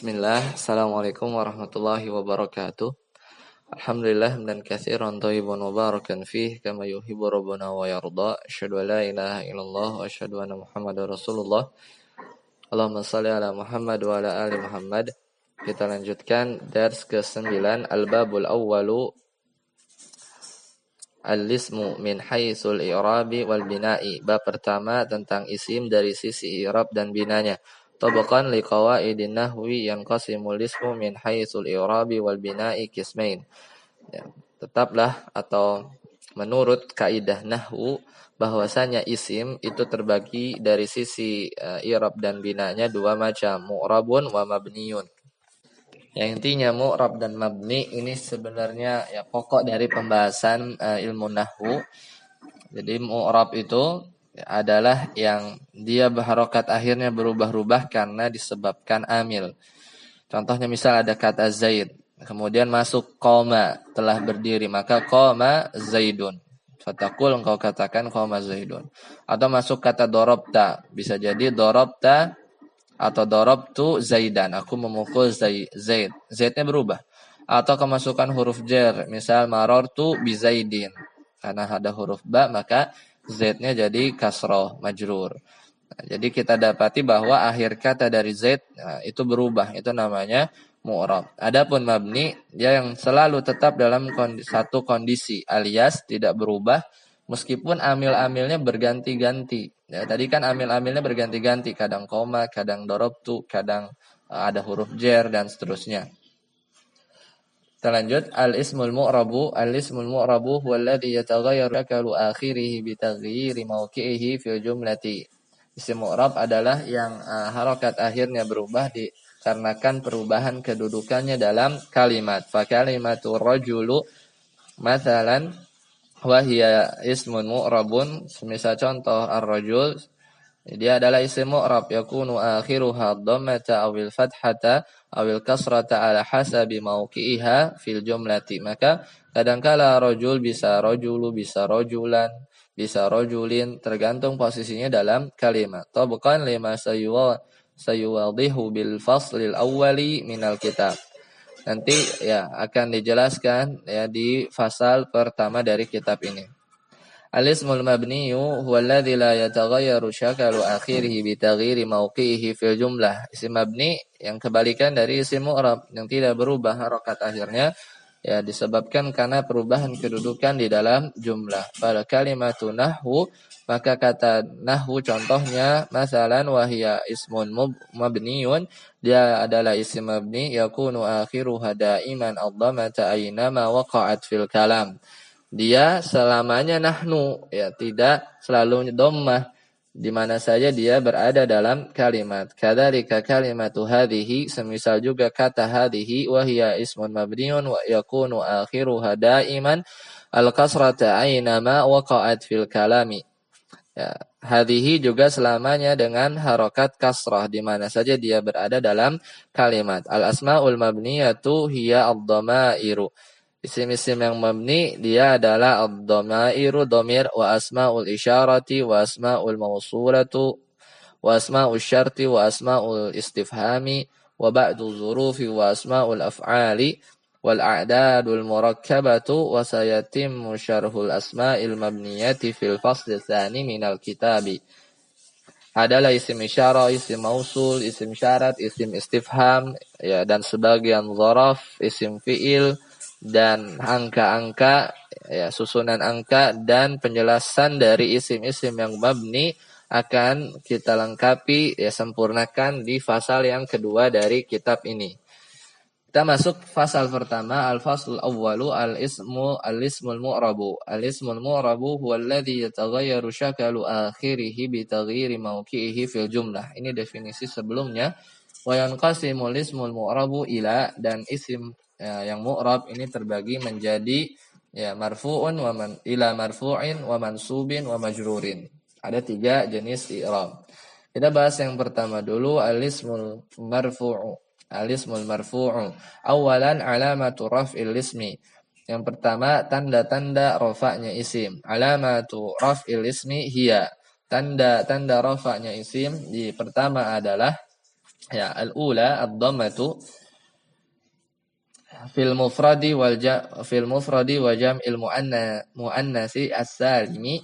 Bismillah, Assalamualaikum warahmatullahi wabarakatuh. Alhamdulillah hamdan katsiran thayyiban mubarakan fih kama yuhibbu rabbuna wa yarda. Asyhadu an la ilaha illallah wa asyhadu anna Muhammadar Rasulullah. Allahumma shalli ala Muhammad wa ala ali Muhammad. Kita lanjutkan dars ke-9 Al-Babul Awwalu Al-Ismu min haitsul i'rabi wal bina'i. Bab pertama tentang isim dari sisi i'rab dan binanya. Tabaqan liqawaidin nahwi yanqasimul ismu min haitsul i'rabi wal bina'i qismain. Ya, tetaplah atau menurut kaidah nahwu bahwasanya isim itu terbagi dari sisi i'rab dan binanya dua macam, mu'rabun wa mabniyun. Yang intinya mu'rab dan mabni ini sebenarnya ya pokok dari pembahasan ilmu nahwu. Jadi mu'rab itu adalah yang dia harokat akhirnya berubah-ubah karena disebabkan amil. Contohnya misal ada kata Zaid, kemudian masuk koma, telah berdiri, maka koma Zaidun. Fatakul engkau katakan koma Zaidun. Atau masuk kata dorobta, bisa jadi dorobta atau dorobtu Zaidan, aku memukul Zaid. Zaidnya berubah. Atau kemasukan huruf jar, misal marortu bi Zaidin. Karena ada huruf ba, maka Z-nya jadi kasroh, majrur. Nah, jadi kita dapati bahwa akhir kata dari Z itu berubah, itu namanya mu'rab. Adapun mabni, dia yang selalu tetap dalam satu kondisi, alias tidak berubah, meskipun amil-amilnya berganti-ganti. Ya, tadi kan amil-amilnya berganti-ganti, kadang koma, kadang dorobtu, kadang ada huruf jar, dan seterusnya. Kita lanjut, al-ismul mu'rabu huwa alladhi yataghayyaru shakalu akhirih bi taghyiri mawqi'ihi fil jumlati. Isim mu'rab adalah yang harokat akhirnya berubah dikarenakan perubahan kedudukannya dalam kalimat. Fa kalimatu rajulu mathalan wa hiya ismun mu'rabun, semisal contoh ar-rajul, dia adalah isim mu'rab, yakunu akhiruha dhammata awil fathata awil kasrata ala hasabi mauqi'iha fil jumlati. Maka kadangkala rajul bisa rajulu, bisa rajulan, bisa rajulin, tergantung posisinya dalam kalimat. Tabaqan lima sayuwadhihu bil faslil awwali minal kitab. Nanti ya akan dijelaskan ya di fasal pertama dari kitab ini. Al-ismul mabniyu huwa alladhi la yataghayyaru syakalu akhirih bi taghyiri mawqi'ihi fil jumlah. Isim mabni yang kebalikan dari isim mu'rab yang tidak berubah harokat akhirnya ya disebabkan karena perubahan kedudukan di dalam jumlah. Pada kalimatun nahwu, maka kata nahwu contohnya masalan wahia ismun mabniyun, dia adalah isim mabni yakunu akhiruha daiman ad-dhammata aynama waqa'at fil kalam. Dia selamanya nahnu, ya tidak selalu dhammah di mana saja dia berada dalam kalimat. Kadzalika kalimatu hadhihi, semisal juga kata hadhihi wa hiya ismun mabniun wa yakunu akhiruha daiman al-kasrata aynama waqa'at fil kalami. Ya, hadhihi juga selamanya dengan harokat kasrah di mana saja dia berada dalam kalimat. Al-asmaul mabniyatu hiya ad-dhamairu. Isim-isim yang mabni dia adalah ad-dhamairu, dhamir, wa asmaul isyarati, wa asmaul mausulatu, wa asmaul syarti, wa asmaul istifhami, wa ba'du zurufi, wa asmaul af'ali, wal a'dadul murakkabatu, wa sayatimmu syarhul asma'il mabniyati fil fasl tsani minal kitabi. Adalah isim isyarah, isim mausul, isim syarat, isim istifham, ya, dan sebagian zaraf, isim fi'il, dan angka-angka, ya, susunan angka, dan penjelasan dari isim-isim yang mabni akan kita lengkapi, ya, sempurnakan di fasal yang kedua dari kitab ini. Kita masuk fasal pertama, al-faslul awwalu al-ismul mu'rabu. Al-ismul mu'rabu huwa alladhi yataghayyaru syakalu akhirih bi taghyiri mawqi'ihi fil jumlah. Ini definisi sebelumnya. Wa yanqasimul ismul mu'rabu ila, dan isim yang mu'rab ini terbagi menjadi ya marfu'un wa ila marfu'in wa mansubin wa majrurin. Ada 3 jenis i'rab. Kita bahas yang pertama dulu, al-ismul marfu'u. Al-ismul marfu'u. Awalan alamatu raf'il ismi. Yang pertama tanda-tanda rafa'nya isim. Alamatu raf'il ismi hiya. Tanda-tanda rafa'nya isim di pertama adalah Ya, al-ula ad-dhammatu fil mufradi wa jam'il muannasi as-salimi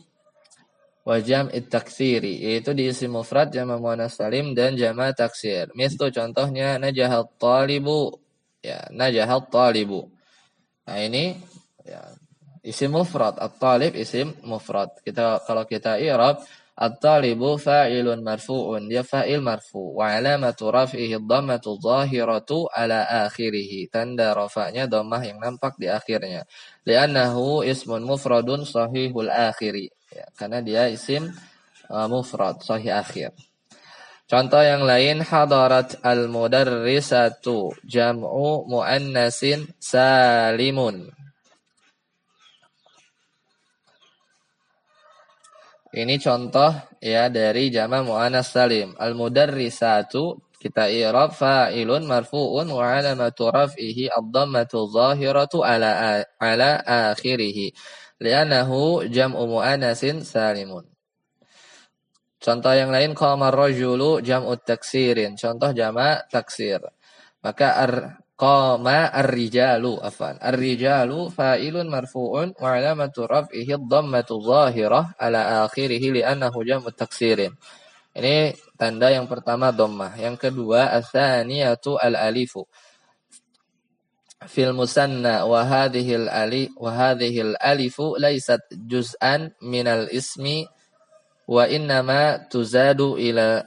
wa jam'it taksiri, yaitu di isim mufrad jama' muannas salim dan jama' taksir. Misal contohnya najahat talibu, ya najahat talibu. Nah ini ya, isim mufrad, at-talib isim mufrad. Kalau kita i'rab at-talibu fa'ilun marfu'un, dia fa'il marfu', wa alamatu raf'ihi dhammatu dhahiratu ala akhirih. Tanda rafa'nya dhammah yang nampak di akhirnya. Li'annahu ismun mufradun sahihul akhiri. Ya, karena dia isim mufrad sahih akhir. Contoh yang lain, hadarat al-mudarrisatu jam'u muannasin salimun. Ini contoh ya dari jama' muannas salim. Al-mudarrisatu kita i'rab fa'ilun marfu'un wa 'alamatu raf'ihi ad-dhammatu dhahiratu ala akhirih. Li'annahu jam'u muannasin salimun. Contoh yang lain, qamar rajulu jam'u taksirin. Contoh jama' taksir. Maka qama ar-rijalu afan. Ar-rijalu fa'ilun marfu'un wa 'alamatu raf'ihi dhammatu dhahirah ala akhirih li'annahu jam'u taksirin. Ini tanda yang pertama dhammah. Yang kedua ats-tsaniyatu al-alifu. Fil musanna wa hadhihi al-alifu laysat juz'an minal ismi wa innama tuzadu ila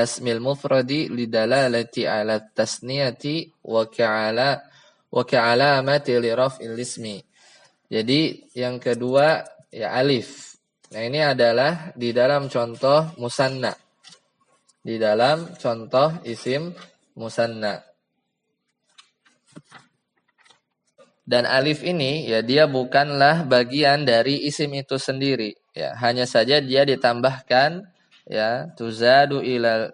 ismil mufradi lidalalati ala tasniyati wa ka'alamati li raf'il ismi. Jadi yang kedua ya alif. Nah ini adalah di dalam contoh musanna. Di dalam contoh isim musanna. Dan alif ini ya dia bukanlah bagian dari isim itu sendiri, ya hanya saja dia ditambahkan ya tuzadu ilal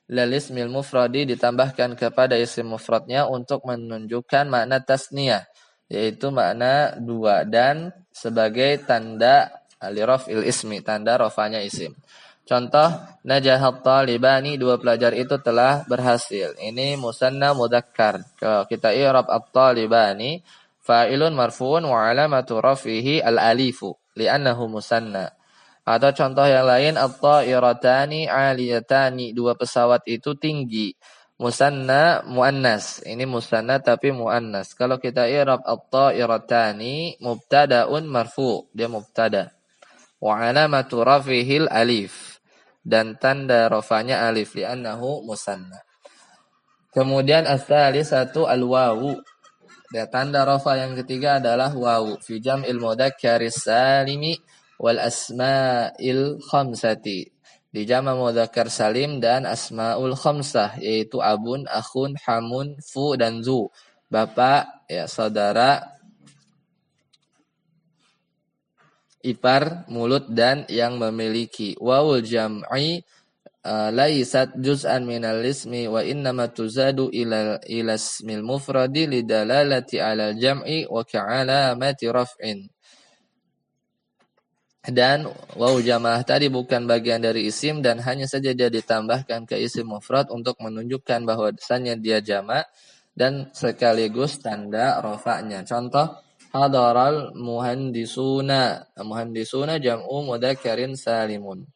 ismil mufradi, ditambahkan kepada isim mufradnya untuk menunjukkan makna tasniyah, yaitu makna dua, dan sebagai tanda alirafil ismi, tanda rafanya isim. Contoh najahat talibani, dua pelajar itu telah berhasil. Ini musanna mudzakkar. Kalau kita i'rab at-talibani fa'ilun marfu'un wa 'alamatu raf'ihi al-alifu li'annahu musanna. Atau contoh yang lain at-ta'iratani 'aliyatani, dua pesawat itu tinggi. Musanna muannas. Ini musanna tapi muannas. Kalau kita i'rab at-ta'iratani mubtada'un marfu', dia mubtada. Wa 'alamatu raf'ihi al-alif, dan tanda rafanya alif li'annahu musanna. Kemudian ats-tsalisatu al-wawu. Ya, tanda rafa yang ketiga adalah wawu fi jam'il mudzakkaris salimi wal asma'il khamsati. Di jama' mudzakkar salim dan asmaul khamsah, yaitu abun, akhun, hamun, fu dan zu. Bapak, ya saudara, ipar, mulut, dan yang memiliki. Wawul jam'i laisat juz'an minal ismi wa innama tuzadu ila ismil mufradi lidalalati ala jam'i wa ka'alamati raf'in. Dan waw jamaah tadi bukan bagian dari isim dan hanya saja dia ditambahkan ke isim mufrad untuk menunjukkan bahwasannya dia jama' dan sekaligus tanda rafa'nya. Contoh hadaral muhandisuna. Muhandisuna jam'u mudzakkarin salimun.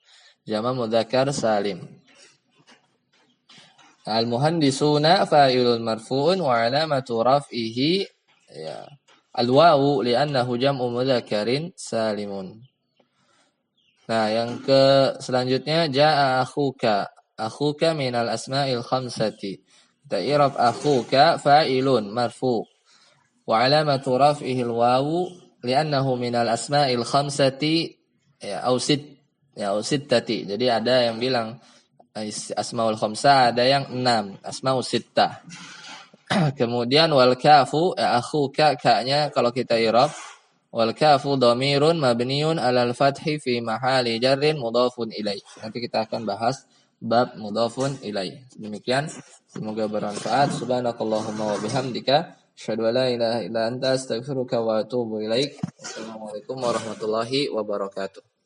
Jama' mudzakkar salim. Al-muhandisuna fa'ilun marfu'un wa 'alamatu raf'ihi ya al-wawu li'annahu jam'u mudzakkarin salimun. Nah, yang selanjutnya jaa akhuka. Akhuka minal asma'il khamsati. Kita i'rab akhuka fa'ilun marfu' wa 'alamatu raf'ihi al-wawu li'annahu minal asma'il khamsati ya au sittati. Jadi ada yang bilang asmaul khamsah, ada yang 6, asmaul sittah. Kemudian wal kafu akhuka, ka-nya kalau kita i'rab wal kafu dhamirun mabniun 'alal fathi fi mahali jarrin mudhafun ilaih. Nanti kita akan bahas bab mudhafun ilaih. Demikian, semoga bermanfaat. Subhanakallahumma wa bihamdika asyhadu an la ilaha illa anta astaghfiruka wa atubu ilaik. Wassalamualaikum warahmatullahi wabarakatuh.